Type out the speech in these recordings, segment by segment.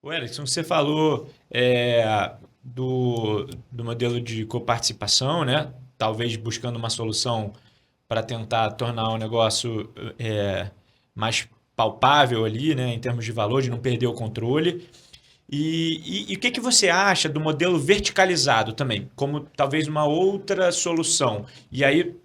Wellington, você falou do modelo de coparticipação, né? Talvez buscando uma solução para tentar tornar o negócio mais palpável ali, né? Em termos de valor, de não perder o controle. E o que que você acha do modelo verticalizado também, como talvez uma outra solução? E aí,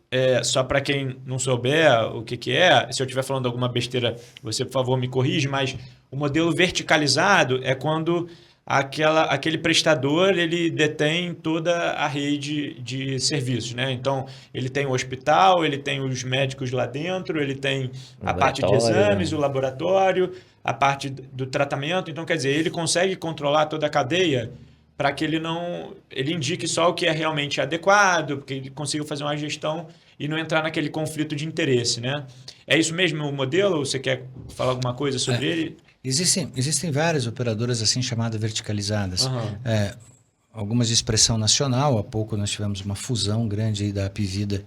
só para quem não souber o que que é, se eu estiver falando alguma besteira, você, por favor, me corrige, mas o modelo verticalizado é quando aquele prestador ele detém toda a rede de serviços, né? Então, ele tem o hospital, ele tem os médicos lá dentro, ele tem a parte de exames, o Laboratório. laboratório, a parte do tratamento. Então, quer dizer, ele consegue controlar toda a cadeia para que ele indique só o que é realmente adequado, porque ele consiga fazer uma gestão e não entrar naquele conflito de interesse, né? É isso mesmo o modelo? Ou você quer falar alguma coisa É, sobre ele? existem várias operadoras assim chamadas verticalizadas. Aham. É, algumas de expressão nacional. Há pouco nós tivemos uma fusão grande aí da Apivida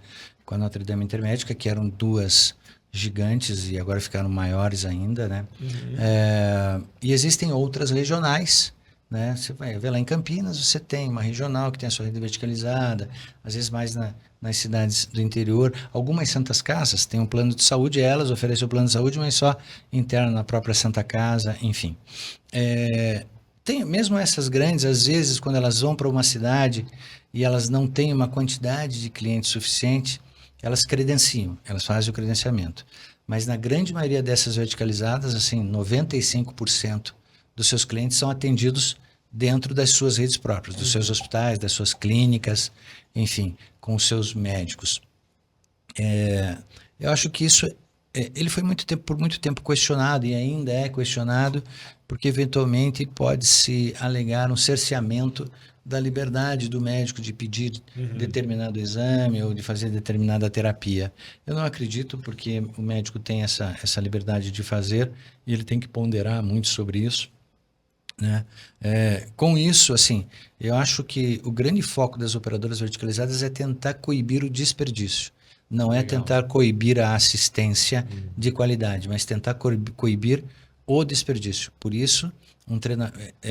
com a Notre Dame Intermédica, que eram duas gigantes e agora ficaram maiores ainda, né? Uhum. E existem outras regionais, né? Você vai ver lá em Campinas, você tem uma regional que tem a sua rede verticalizada, às vezes mais nas cidades do interior. Algumas santas casas têm um plano de saúde, elas oferecem o plano de saúde, mas só interno na própria Santa Casa, enfim. Tem mesmo essas grandes, às vezes, quando elas vão para uma cidade e elas não têm uma quantidade de clientes suficiente, elas credenciam, elas fazem o credenciamento. Mas na grande maioria dessas verticalizadas, assim, 95% dos seus clientes são atendidos dentro das suas redes próprias, dos seus hospitais, das suas clínicas, enfim, com os seus médicos. Eu acho que isso ele foi por muito tempo questionado e ainda é questionado, porque eventualmente pode-se alegar um cerceamento da liberdade do médico de pedir Uhum. determinado exame ou de fazer determinada terapia. Eu não acredito, porque o médico tem essa liberdade de fazer e ele tem que ponderar muito sobre isso, né? Com isso, assim, eu acho que o grande foco das operadoras verticalizadas é tentar coibir o desperdício. Não é Legal. tentar coibir a assistência Uhum. de qualidade, mas tentar coibir o desperdício. Por isso,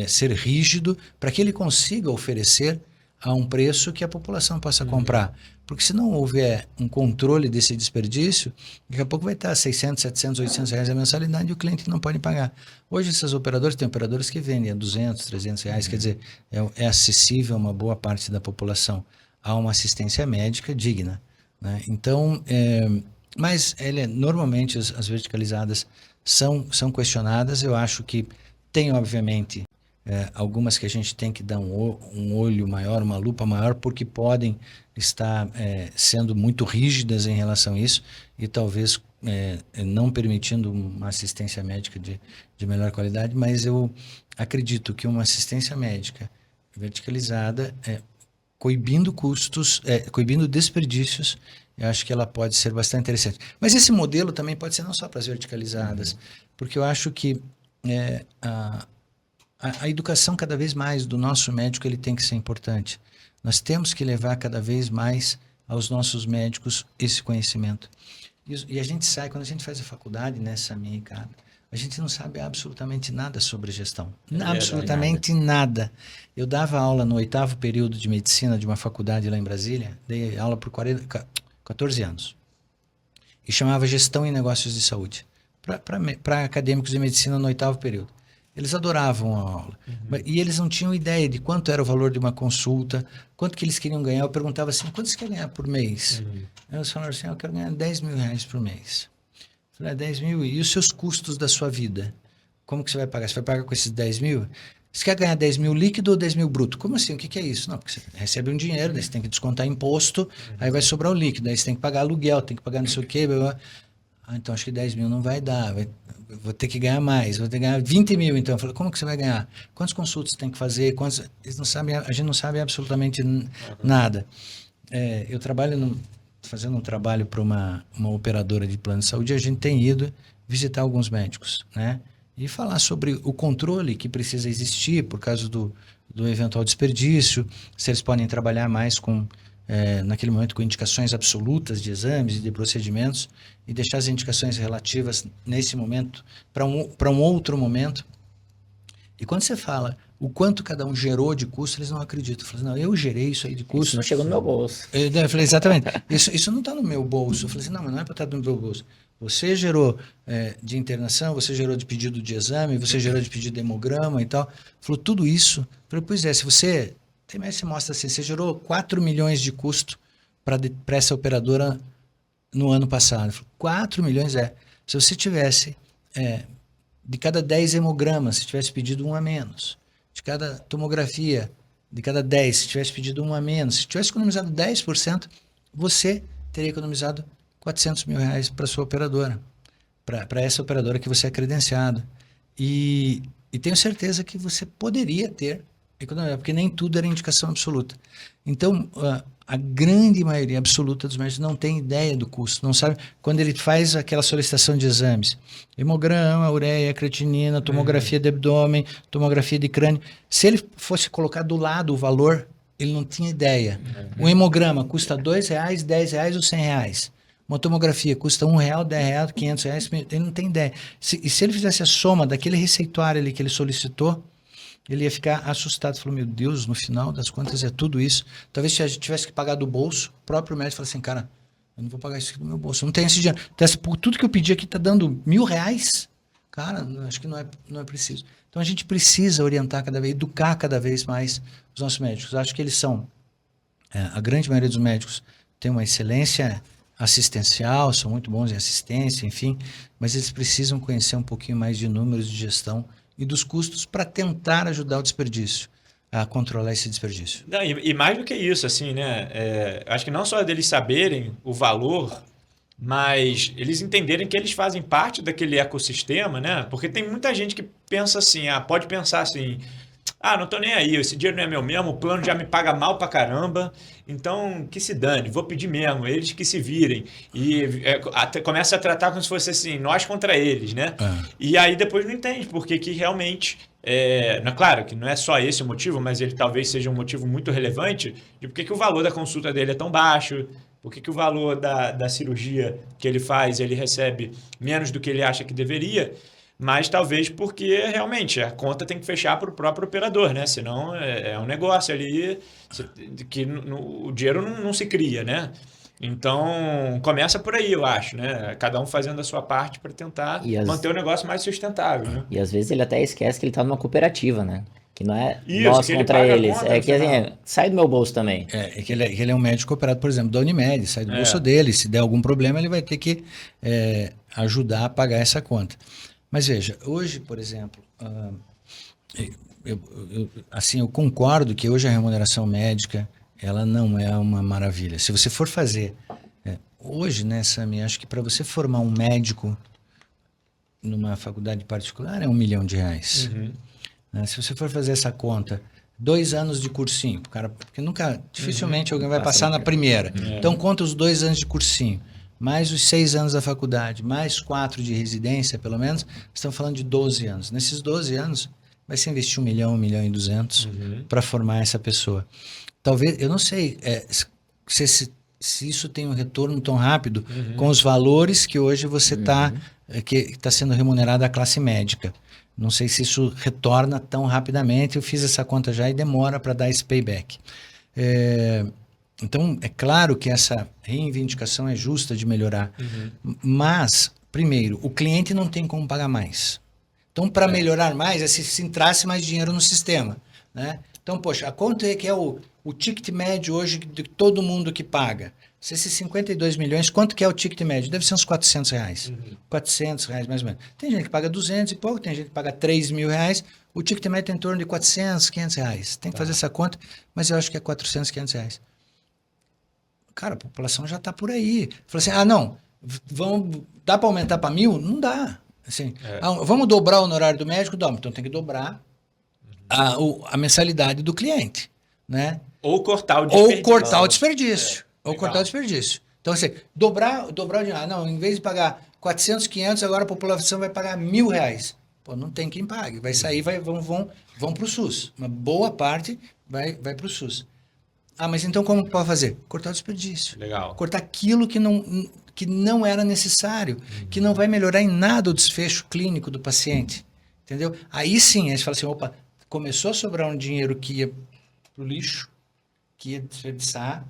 ser rígido para que ele consiga oferecer a um preço que a população possa Uhum. comprar. Porque se não houver um controle desse desperdício, daqui a pouco vai estar 600, 700, 800 reais a mensalidade e o cliente não pode pagar. Hoje essas operadoras, tem operadoras que vendem a 200, 300 reais, quer Uhum. dizer, é acessível a uma boa parte da população a uma assistência médica digna, né? Então, mas normalmente as verticalizadas são questionadas. Eu acho que tem, obviamente, algumas que a gente tem que dar um olho maior, uma lupa maior, porque podem estar sendo muito rígidas em relação a isso e talvez não permitindo uma assistência médica de melhor qualidade, mas eu acredito que uma assistência médica verticalizada, coibindo custos, coibindo desperdícios, eu acho que ela pode ser bastante interessante. Mas esse modelo também pode ser não só para as verticalizadas, Uhum. porque eu acho que é, a, a educação cada vez mais do nosso médico ele tem que ser importante. Nós temos que levar cada vez mais aos nossos médicos esse conhecimento. E a gente sai, quando a gente faz a faculdade, nessa minha cara, a gente não sabe absolutamente nada sobre gestão. É verdade. Nada. Absolutamente nada. Eu dava aula no oitavo período de medicina de uma faculdade lá em Brasília, dei aula por 14 anos. E chamava Gestão em Negócios de Saúde, para acadêmicos de medicina no oitavo período. Eles adoravam a aula. Uhum. E eles não tinham ideia de quanto era o valor de uma consulta, quanto que eles queriam ganhar. Eu perguntava assim, quanto você quer ganhar por mês? Uhum. Aí eles falaram assim, eu quero ganhar 10 mil reais por mês. Eu falei, 10 mil, e os seus custos da sua vida? Como que você vai pagar? Você vai pagar com esses 10 mil? Você quer ganhar 10 mil líquido ou 10 mil bruto? Como assim? O que é isso? Não, porque você recebe um dinheiro, daí você tem que descontar imposto, aí vai sobrar o líquido, aí você tem que pagar aluguel, tem que pagar não sei o quê. Blá, blá. Ah, então acho que 10 mil não vai dar, vou ter que ganhar mais, vou ter que ganhar 20 mil. Então eu falei, como que você vai ganhar? Quantas consultas tem que fazer? Eles não sabem, a gente não sabe absolutamente Uhum. nada. Eu trabalho fazendo um trabalho para uma operadora de plano de saúde, e a gente tem ido visitar alguns médicos, né? E falar sobre o controle que precisa existir por causa do eventual desperdício, se eles podem trabalhar mais naquele momento com indicações absolutas de exames e de procedimentos e deixar as indicações relativas nesse momento para um outro momento. E quando você fala o quanto cada um gerou de custo, eles não acreditam. Falam, não, eu gerei isso aí de custo. Isso não chegou no meu bolso. Eu falei, exatamente, isso não está no meu bolso. Eu falei assim, não, mas não é para estar no meu bolso. Você gerou de internação, você gerou de pedido de exame, você gerou de pedido de hemograma e tal. Falou, tudo isso. Eu falei, pois é, se você... Tem mais você mostra assim, você gerou 4 milhões de custo para essa operadora no ano passado. Eu falei, 4 milhões Se você tivesse, de cada 10 hemogramas, se tivesse pedido um a menos. De cada tomografia, de cada 10, se tivesse pedido um a menos. Se tivesse economizado 10%, você teria economizado 400 mil reais para sua operadora. Para essa operadora que você é credenciado. E tenho certeza que você poderia ter economia, porque nem tudo era indicação absoluta. Então, a grande maioria absoluta dos médicos não tem ideia do custo, não sabe. Quando ele faz aquela solicitação de exames, hemograma, ureia, creatinina, tomografia de abdômen, tomografia de crânio, se ele fosse colocar do lado o valor, ele não tinha ideia. Um hemograma custa R$2, R$10 ou R$100. Uma tomografia custa R$1, R$10, R$500, ele não tem ideia. E se ele fizesse a soma daquele receituário ali que ele solicitou, ele ia ficar assustado, falou, meu Deus, no final das contas é tudo isso. Talvez se a gente tivesse que pagar do bolso, o próprio médico fala assim, cara, eu não vou pagar isso aqui do meu bolso, eu não tenho esse dinheiro. Então, por tudo que eu pedi aqui está dando R$1.000, cara, acho que não é preciso. Então a gente precisa orientar cada vez, educar cada vez mais os nossos médicos. Acho que eles são, a grande maioria dos médicos tem uma excelência assistencial, são muito bons em assistência, enfim, mas eles precisam conhecer um pouquinho mais de números de gestão e dos custos para tentar ajudar o desperdício, a controlar esse desperdício. Não, e mais do que isso, assim, né? Acho que não só deles saberem o valor, mas eles entenderem que eles fazem parte daquele ecossistema, né? Porque tem muita gente que pensa assim, pode pensar assim, não tô nem aí, esse dinheiro não é meu mesmo, o plano já me paga mal pra caramba, então que se dane, vou pedir mesmo, eles que se virem. E começa a tratar como se fosse assim, nós contra eles, né? E aí depois não entende, porque que realmente, claro que não é só esse o motivo, mas ele talvez seja um motivo muito relevante de por que o valor da consulta dele é tão baixo, por que o valor da cirurgia que ele faz, ele recebe menos do que ele acha que deveria. Mas talvez porque realmente a conta tem que fechar para o próprio operador, né? Senão é um negócio ali que o dinheiro não se cria, né? Então começa por aí, eu acho, né? Cada um fazendo a sua parte para tentar manter o negócio mais sustentável, né? E às vezes ele até esquece que ele está numa cooperativa, né? Que não é isso, nós contra eles. Conta, que assim, sai do meu bolso também. Que ele é um médico operado, por exemplo, da Unimed, sai do bolso dele. Se der algum problema, ele vai ter que ajudar a pagar essa conta. Mas veja, hoje, por exemplo, eu concordo que hoje a remuneração médica ela não é uma maravilha. Se você for fazer hoje, né, Sami, acho que para você formar um médico numa faculdade particular é R$1 milhão. Né? Se você for fazer essa conta, 2 anos de cursinho, cara, porque dificilmente alguém vai passar na primeira. Então conta os 2 anos de cursinho. Mais os 6 anos da faculdade, mais 4 de residência, pelo menos, estamos falando de 12 anos. Nesses 12 anos, vai se investir 1 milhão, 1 milhão e 200 para formar essa pessoa. Talvez, eu não sei se isso tem um retorno tão rápido com os valores que hoje você está sendo remunerado à classe médica. Não sei se isso retorna tão rapidamente. Eu fiz essa conta já e demora para dar esse payback. Então, é claro que essa reivindicação é justa de melhorar. Mas, primeiro, o cliente não tem como pagar mais. Então, para melhorar mais, é se entrasse mais dinheiro no sistema. Né? Então, poxa, quanto é que é o ticket médio hoje de todo mundo que paga? Se esses 52 milhões, quanto que é o ticket médio? Deve ser uns R$400. R$400, mais ou menos. Tem gente que paga 200 e pouco, tem gente que paga 3 mil reais. O ticket médio tem em torno de 400, 500 reais. Tem que fazer essa conta, mas eu acho que é 400, 500 reais. Cara, a população já está por aí. Falou assim, dá para aumentar para 1.000? Não dá. Assim, vamos dobrar o honorário do médico? Dá, então tem que dobrar a mensalidade do cliente. Né? Ou cortar o desperdício. Ou cortar o desperdício. Então, assim, dobrar o dinheiro. Em vez de pagar 400, 500, agora a população vai pagar R$1.000. Pô, não tem quem pague. Vai sair, vão para o SUS. Uma boa parte vai para o SUS. Mas então como pode fazer? Cortar o desperdício. Legal. Cortar aquilo que não era necessário, que não vai melhorar em nada o desfecho clínico do paciente. Entendeu? Aí sim, a gente fala assim, opa, começou a sobrar um dinheiro que ia para o lixo, que ia desperdiçar,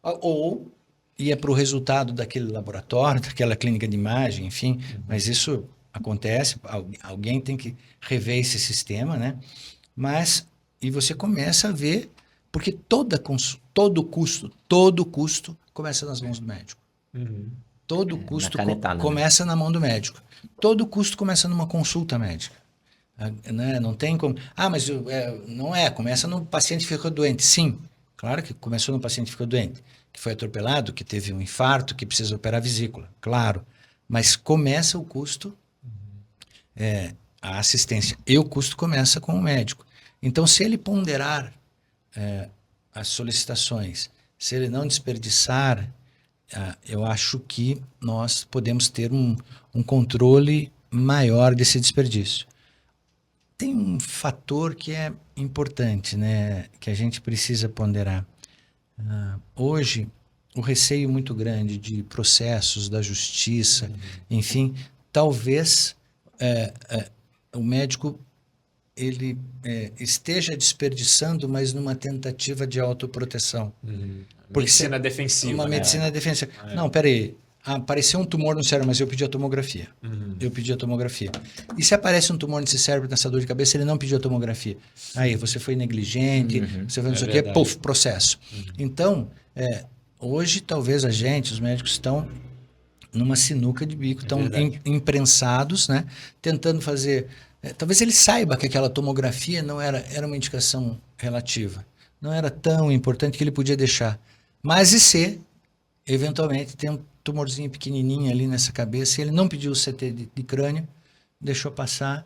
ou ia para o resultado daquele laboratório, daquela clínica de imagem, enfim. Mas isso acontece, alguém tem que rever esse sistema, né? E você começa a ver, porque todo custo começa nas mãos do médico. Todo custo começa na mão do médico. Todo custo começa numa consulta médica. Né? Não tem como... mas não é. Começa no paciente que ficou doente. Sim, claro que começou no paciente que ficou doente. Que foi atropelado, que teve um infarto, que precisa operar a vesícula. Claro. Mas começa o custo, a assistência. E o custo começa com o médico. Então, se ele ponderar as solicitações, se ele não desperdiçar... eu acho que nós podemos ter um controle maior desse desperdício. Tem um fator que é importante, né, que a gente precisa ponderar. Hoje, o receio muito grande de processos da justiça, enfim, talvez o médico ele esteja desperdiçando, mas numa tentativa de autoproteção. Medicina defensiva. Uma medicina defensiva. Não, peraí. Apareceu um tumor no cérebro, mas eu pedi a tomografia. Eu pedi a tomografia. E se aparece um tumor nesse cérebro, nessa dor de cabeça, ele não pediu a tomografia? Aí, você foi negligente, você foi não sei o quê, puf, processo. Então, hoje, talvez os médicos estão numa sinuca de bico, estão imprensados, né? Tentando fazer... talvez ele saiba que aquela tomografia não era uma indicação relativa. Não era tão importante que ele podia deixar. Mas e se, eventualmente, tem um tumorzinho pequenininho ali nessa cabeça, e ele não pediu o CT de crânio, deixou passar,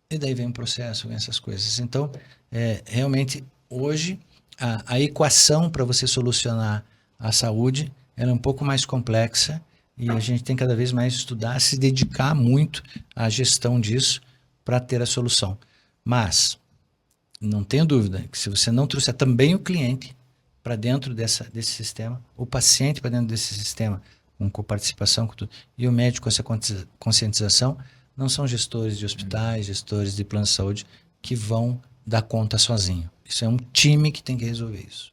e daí vem um processo, vem essas coisas. Então, realmente, hoje, a equação para você solucionar a saúde ela é um pouco mais complexa, e a gente tem cada vez mais estudar, se dedicar muito à gestão disso para ter a solução. Mas, não tenho dúvida que se você não trouxer também o cliente para dentro desse sistema, o paciente para dentro desse sistema, com coparticipação, com tudo, e o médico com essa conscientização, não são gestores de hospitais, gestores de plano de saúde que vão dar conta sozinho. Isso é um time que tem que resolver isso.